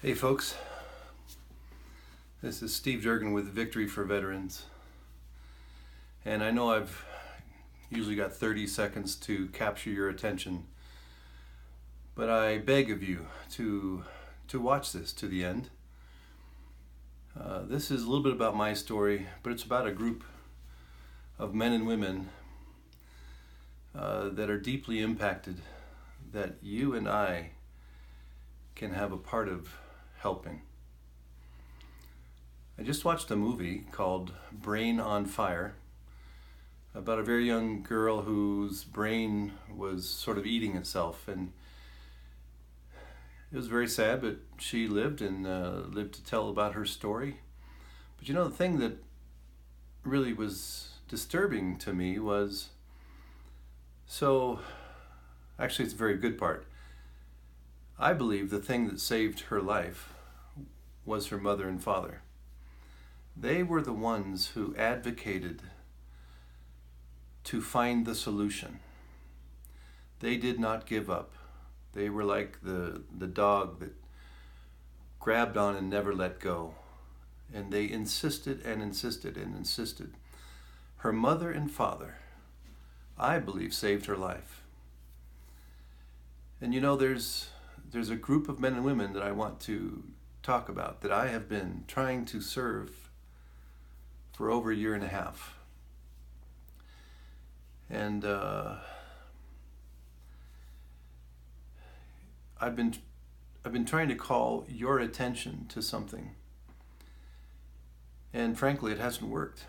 Hey folks, this is Steve Durgan with Victory for Veterans. And I know I've usually got 30 seconds to capture your attention, but I beg of you to watch this to the end. This is a little bit about my story, but it's about a group of men and women that are deeply impacted, that you and I can have a part of helping. I just watched a movie called Brain on Fire about a very young girl whose brain was sort of eating itself, and it was very sad, but she lived to tell about her story. But you know, the thing that really was disturbing to me was, actually it's a very good part. I believe the thing that saved her life was her mother and father. They were the ones who advocated to find the solution. They did not give up. They were like the dog that grabbed on and never let go. And they insisted and insisted and insisted. Her mother and father, I believe, saved her life. And you know, there's a group of men and women that I want to talk about that I have been trying to serve for over a year and a half. And I've been trying to call your attention to something. And frankly, it hasn't worked.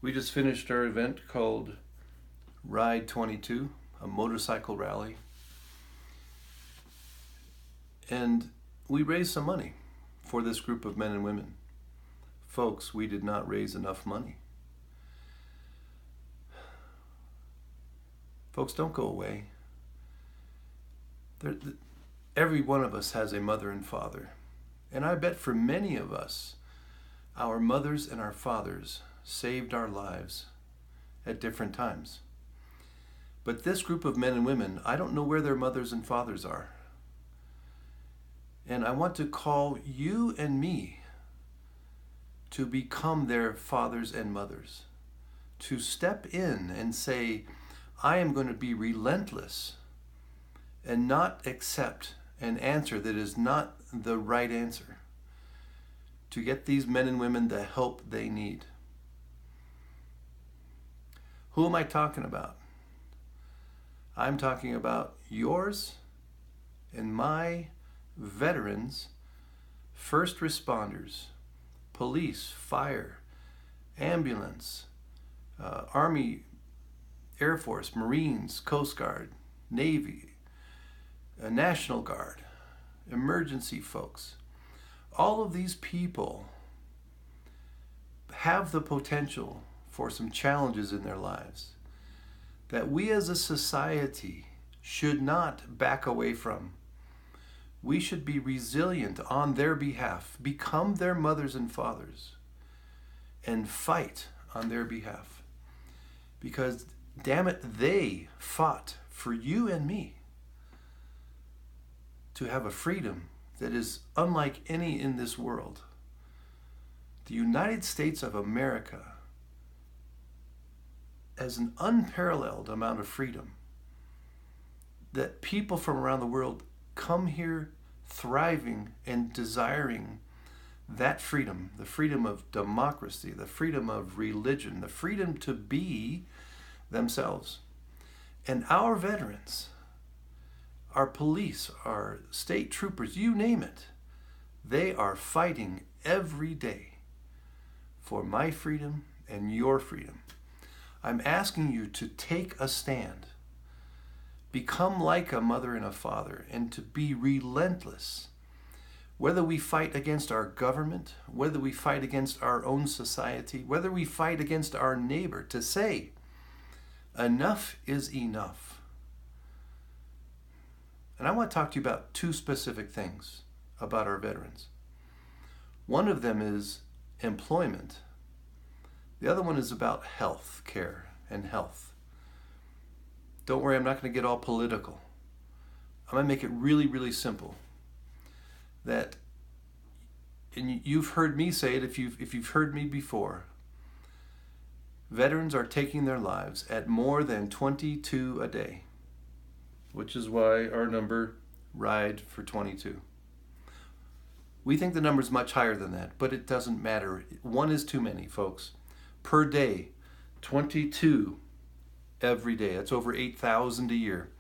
We just finished our event called Ride 22, a motorcycle rally. And we raised some money for this group of men and women. Folks, we did not raise enough money. Folks, don't go away. Every one of us has a mother and father. And I bet for many of us, our mothers and our fathers saved our lives at different times. But this group of men and women, I don't know where their mothers and fathers are. And I want to call you and me to become their fathers and mothers, to step in and say, I am going to be relentless and not accept an answer that is not the right answer, to get these men and women the help they need. Who am I talking about? I'm talking about yours and my veterans, first responders, police, fire, ambulance, Army, Air Force, Marines, Coast Guard, Navy, National Guard, emergency folks. All of these people have the potential for some challenges in their lives that we as a society should not back away from. We should be resilient on their behalf, become their mothers and fathers, and fight on their behalf. Because, damn it, they fought for you and me to have a freedom that is unlike any in this world. The United States of America has an unparalleled amount of freedom that people from around the world come here thriving and desiring that freedom, the freedom of democracy, the freedom of religion, the freedom to be themselves. And our veterans, our police, our state troopers, you name it, they are fighting every day for my freedom and your freedom. I'm asking you to take a stand. Become like a mother and a father, and to be relentless. Whether we fight against our government, whether we fight against our own society, whether we fight against our neighbor, to say, enough is enough. And I want to talk to you about two specific things about our veterans. One of them is employment. The other one is about health care and health. Don't worry, I'm not going to get all political. I'm going to make it really, really simple. that, and you've heard me say it if you've heard me before, veterans are taking their lives at more than 22 a day, which is why our number, Ride for 22. We think the number is much higher than that, but it doesn't matter. One is too many, folks. Per day, 22 every day. That's over 8,000 a year.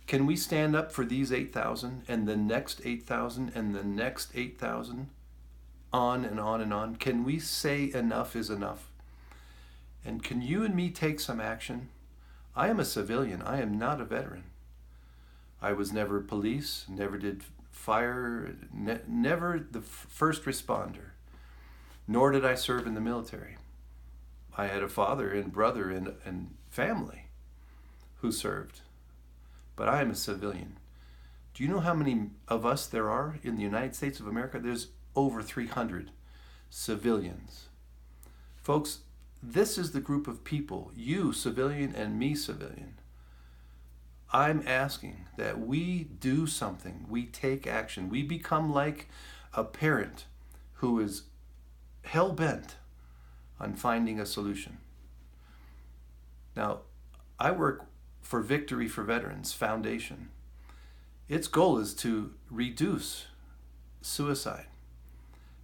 Can we stand up for these 8,000 and the next 8,000 and the next 8,000? On and on and on. Can we say enough is enough? And can you and me take some action? I am a civilian. I am not a veteran. I was never police, never did fire, never the first responder, nor did I serve in the military. I had a father and brother and family who served, but I am a civilian. Do you know how many of us there are in the United States of America? There's over 300 civilians. Folks, this is the group of people, you civilian and me civilian. I'm asking that we do something, we take action, we become like a parent who is hell-bent on finding a solution. Now, I work for Victory for Veterans Foundation. Its goal is to reduce suicide.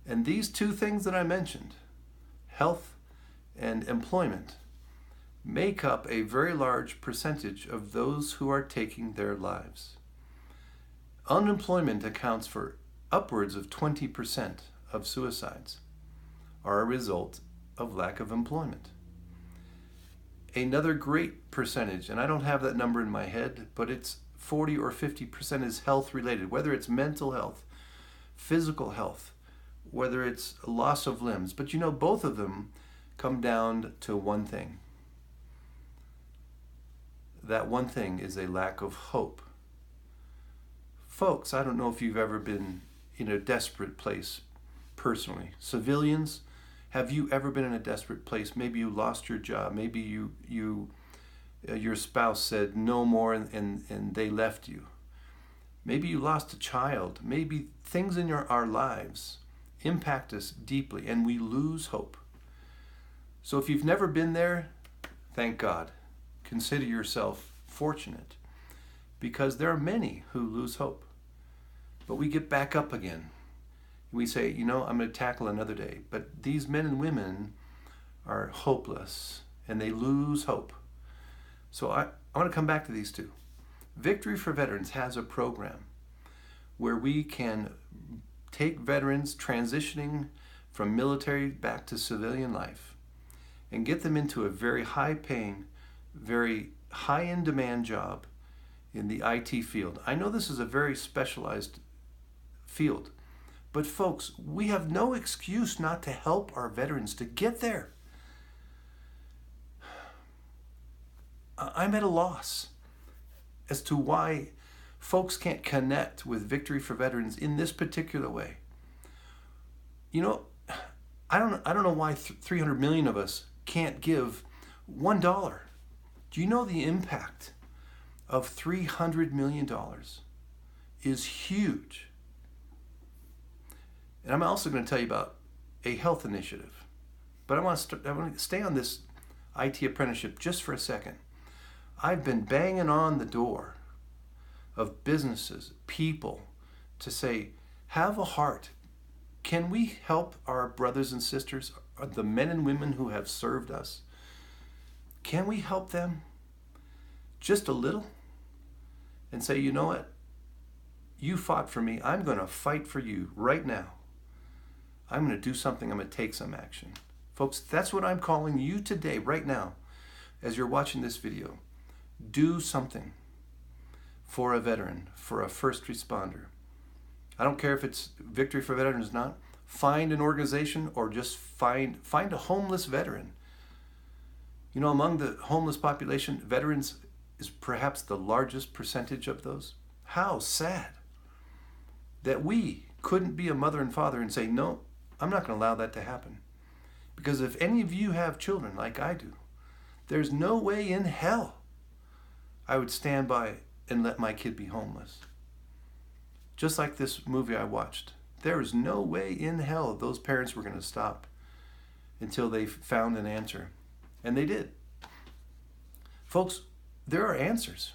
And these two things that I mentioned, health and employment, make up a very large percentage of those who are taking their lives. Unemployment accounts for upwards of 20% of suicides are a result of lack of employment. Another great percentage, and I don't have that number in my head, but it's 40 or 50% is health related, whether it's mental health, physical health, whether it's loss of limbs. But you know, both of them come down to one thing. That one thing is a lack of hope. Folks, I don't know if you've ever been in a desperate place personally. Civilians, have you ever been in a desperate place? Maybe you lost your job. Maybe your spouse said no more and they left you. Maybe you lost a child. Maybe things in our lives impact us deeply and we lose hope. So if you've never been there, thank God. Consider yourself fortunate, because there are many who lose hope. But we get back up again. We say, you know, I'm going to tackle another day. But these men and women are hopeless and they lose hope. So I want to come back to these two. Victory for Veterans has a program where we can take veterans transitioning from military back to civilian life and get them into a very high-paying, very high-in-demand job in the IT field. I know this is a very specialized field, but folks, we have no excuse not to help our veterans to get there. I'm at a loss as to why folks can't connect with Victory for Veterans in this particular way. You know, I don't know why 300 million of us can't give $1. Do you know the impact of $300 million is huge? And I'm also going to tell you about a health initiative. But I want to stay on this IT apprenticeship just for a second. I've been banging on the door of businesses, people, to say, have a heart. Can we help our brothers and sisters, the men and women who have served us? Can we help them just a little? And say, you know what? You fought for me. I'm going to fight for you right now. I'm going to do something. I'm going to take some action. Folks, that's what I'm calling you today, right now, as you're watching this video. Do something for a veteran, for a first responder. I don't care if it's Victory for Veterans or not. Find an organization or just find a homeless veteran. You know, among the homeless population, veterans is perhaps the largest percentage of those. How sad that we couldn't be a mother and father and say, no, I'm not going to allow that to happen. Because if any of you have children like I do, there's no way in hell I would stand by and let my kid be homeless. Just like this movie I watched. There is no way in hell those parents were going to stop until they found an answer. And they did. Folks, there are answers.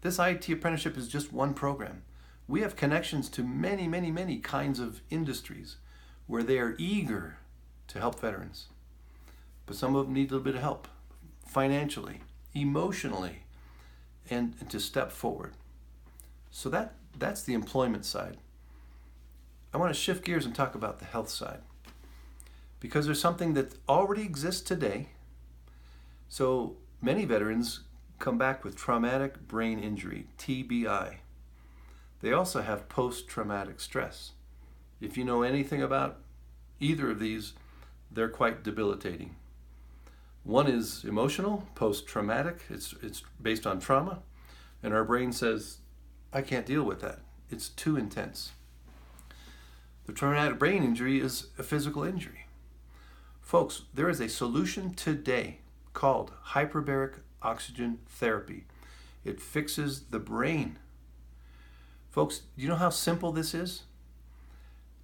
This IT apprenticeship is just one program. We have connections to many, many, many kinds of industries where they are eager to help veterans. But some of them need a little bit of help financially, emotionally, and to step forward. So that's the employment side. I want to shift gears and talk about the health side, because there's something that already exists today. So many veterans come back with traumatic brain injury, TBI. They also have post-traumatic stress. If you know anything about either of these, they're quite debilitating. One is emotional, post-traumatic. It's based on trauma, and our brain says, I can't deal with that. It's too intense. The traumatic brain injury is a physical injury. Folks, there is a solution today called hyperbaric oxygen therapy. It fixes the brain. Folks, do you know how simple this is?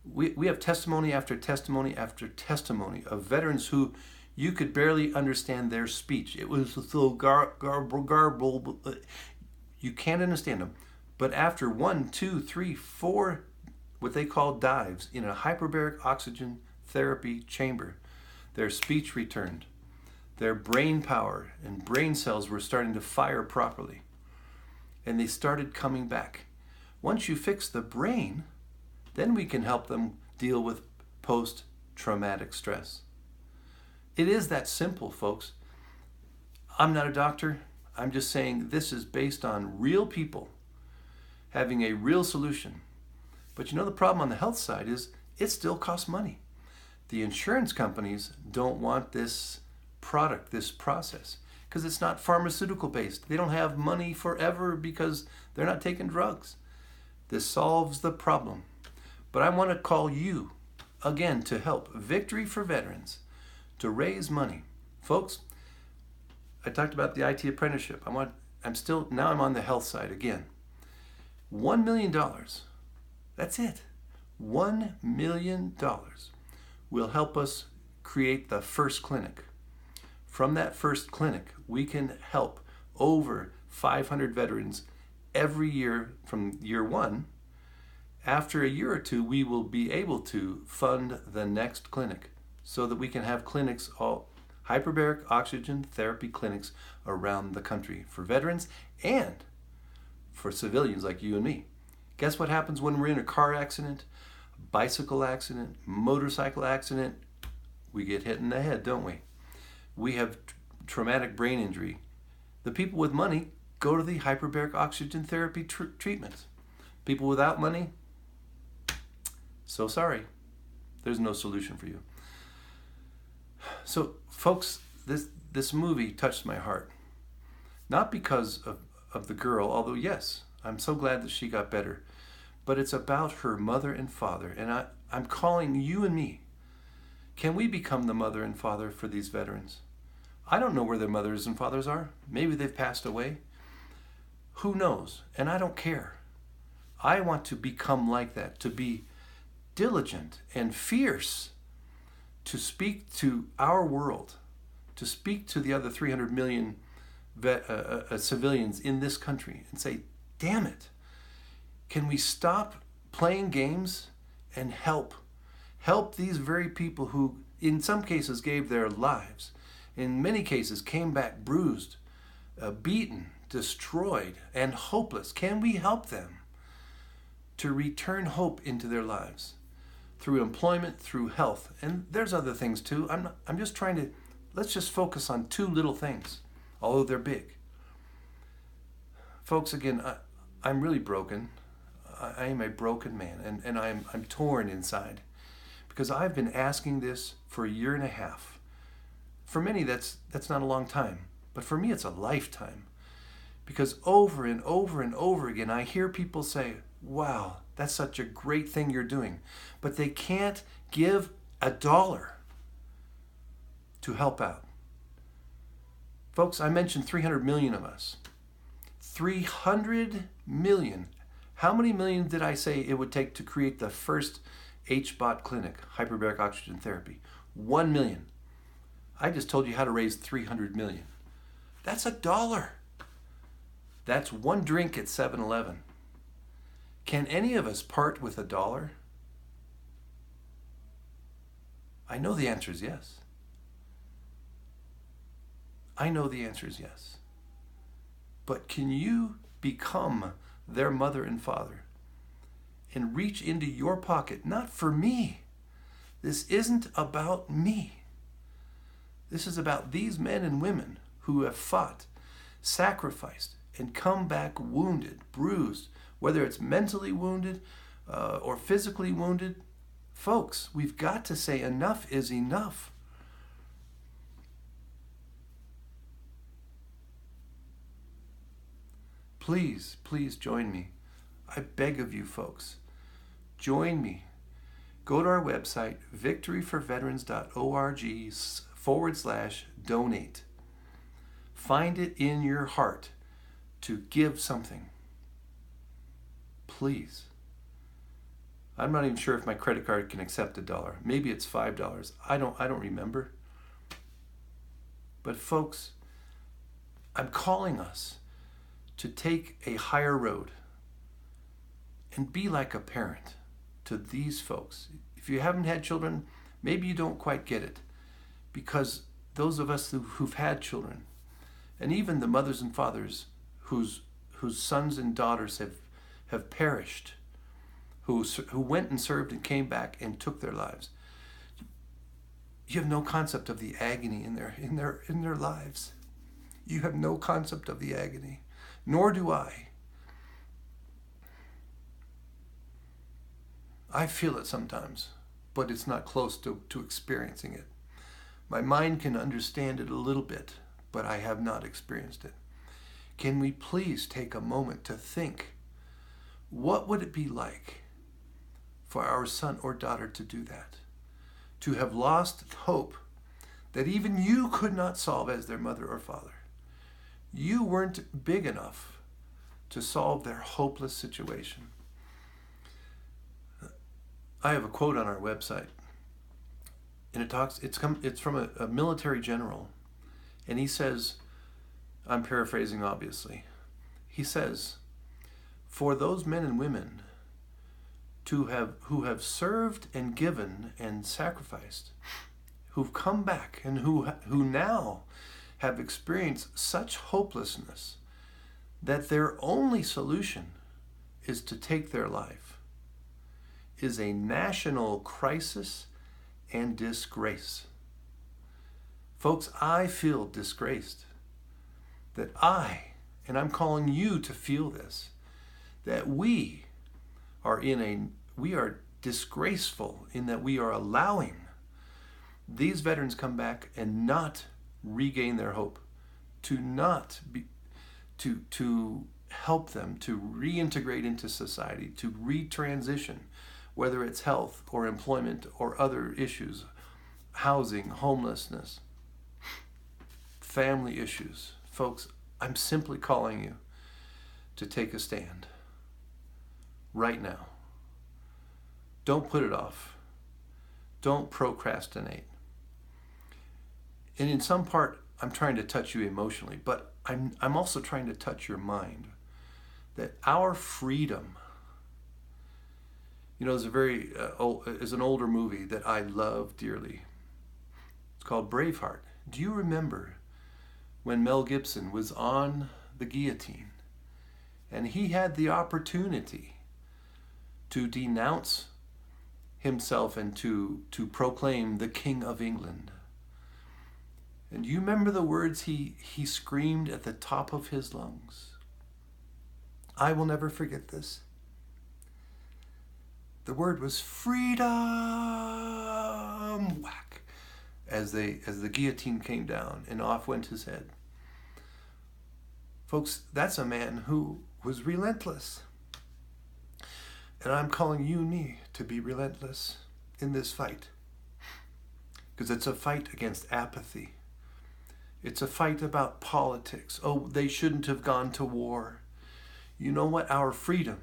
We have testimony after testimony after testimony of veterans who you could barely understand their speech. It was so garbled. You can't understand them. But after 1, 2, 3, 4, what they call dives in a hyperbaric oxygen therapy chamber, their speech returned. Their brain power and brain cells were starting to fire properly. And they started coming back. Once you fix the brain, then we can help them deal with post-traumatic stress. It is that simple, folks. I'm not a doctor. I'm just saying this is based on real people having a real solution. But you know the problem on the health side is it still costs money. The insurance companies don't want this product, this process, because it's not pharmaceutical based. They don't have money forever because they're not taking drugs. This solves the problem. But I want to call you again to help Victory for Veterans to raise money. Folks, I talked about the IT apprenticeship. I'm on the health side again. $1 million. That's it. $1 million will help us create the first clinic. From that first clinic, we can help over 500 veterans every year from year one. After a year or two, we will be able to fund the next clinic so that we can have clinics, all hyperbaric oxygen therapy clinics around the country for veterans and for civilians like you and me. Guess what happens when we're in a car accident, bicycle accident, motorcycle accident? We get hit in the head, don't we? We have traumatic brain injury. The people with money go to the hyperbaric oxygen therapy treatments. People without money, so sorry, there's no solution for you. So folks, this movie touched my heart. Not because of the girl, although yes, I'm so glad that she got better. But it's about her mother and father. And I'm calling you and me. Can we become the mother and father for these veterans? I don't know where their mothers and fathers are. Maybe they've passed away. Who knows? And I don't care. I want to become like that, to be diligent and fierce, to speak to our world, to speak to the other 300 million civilians in this country and say, damn it, can we stop playing games and help these very people who in some cases gave their lives, in many cases came back bruised, beaten, destroyed, and hopeless? Can we help them to return hope into their lives through employment, through health? And there's other things too. I'm just trying to, let's just focus on two little things, although they're big. Folks, again, I'm really broken. I am a broken man, and I'm torn inside because I've been asking this for 1.5 years. For many, that's not a long time, but for me, it's a lifetime. Because over and over and over again, I hear people say, wow, that's such a great thing you're doing. But they can't give $1 to help out. Folks, I mentioned 300 million of us. 300 million How many million did I say it would take to create the first HBOT clinic, hyperbaric oxygen therapy? 1 million. I just told you how to raise 300 million. That's $1. That's one drink at 7-Eleven. Can any of us part with $1? I know the answer is yes. I know the answer is yes. But can you become their mother and father and reach into your pocket? Not for me. This isn't about me. This is about these men and women who have fought, sacrificed, and come back wounded, bruised, whether it's mentally wounded or physically wounded. Folks, we've got to say enough is enough. Please, please join me. I beg of you folks, join me. Go to our website, victoryforveterans.org/donate. Find it in your heart to give something. Please. I'm not even sure if my credit card can accept $1. Maybe it's $5. I don't remember. But folks, I'm calling us to take a higher road and be like a parent to these folks. If you haven't had children, maybe you don't quite get it, because those of us who've had children, and even the mothers and fathers whose sons and daughters have perished, who went and served and came back and took their lives, you have no concept of the agony in their lives. You have no concept of the agony. Nor do I. I feel it sometimes, but it's not close to experiencing it. My mind can understand it a little bit, but I have not experienced it. Can we please take a moment to think, what would it be like for our son or daughter to do that? To have lost hope that even you could not solve as their mother or father. You weren't big enough to solve their hopeless situation. I have a quote on our website, and it's from a military general, and he says, I'm paraphrasing obviously, he says, for those men and women who have served and given and sacrificed, who've come back and who now have experienced such hopelessness that their only solution is to take their life, is a national crisis and disgrace. Folks, I feel disgraced that and I'm calling you to feel this, that we are disgraceful in that we are allowing these veterans come back and not regain their hope, to help them to reintegrate into society, to retransition, whether it's health or employment or other issues, housing, homelessness, family issues. Folks, I'm simply calling you to take a stand right now. Don't put it off. Don't procrastinate. And in some part, I'm trying to touch you emotionally, but I'm also trying to touch your mind. That our freedom, is is an older movie that I love dearly. It's called Braveheart. Do you remember when Mel Gibson was on the guillotine and he had the opportunity to denounce himself and to proclaim the King of England? And you remember the words he screamed at the top of his lungs? I will never forget this. The word was freedom. Whack. As the guillotine came down and off went his head. Folks, that's a man who was relentless. And I'm calling you and me to be relentless in this fight. Because it's a fight against apathy. It's a fight about politics. Oh, they shouldn't have gone to war. You know what? Our freedom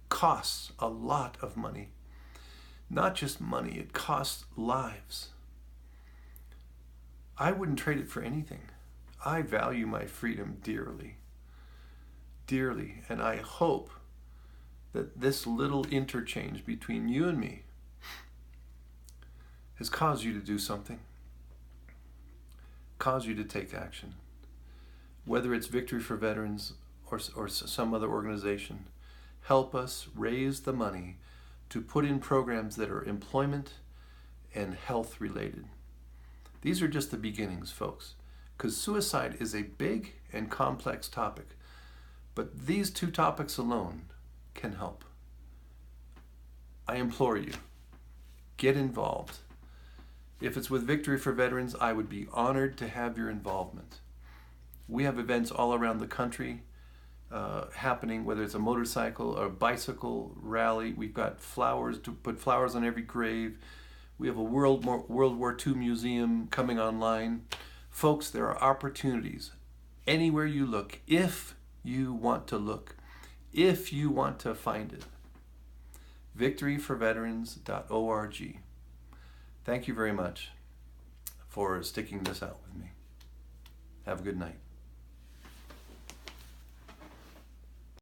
costs a lot of money. Not just money, it costs lives. I wouldn't trade it for anything. I value my freedom dearly, dearly, and I hope that this little interchange between you and me has caused you to do something, caused you to take action. Whether it's Victory for Veterans or some other organization, help us raise the money to put in programs that are employment and health related. These are just the beginnings, folks, because suicide is a big and complex topic, but these two topics alone can help. I implore you, get involved. If it's with Victory for Veterans, I would be honored to have your involvement. We have events all around the country happening, whether it's a motorcycle or a bicycle rally. We've got flowers, to put flowers on every grave. We have a World War II museum coming online. Folks, there are opportunities anywhere you look, if you want to look, if you want to find it. victoryforveterans.org. Thank you very much for sticking this out with me. Have a good night.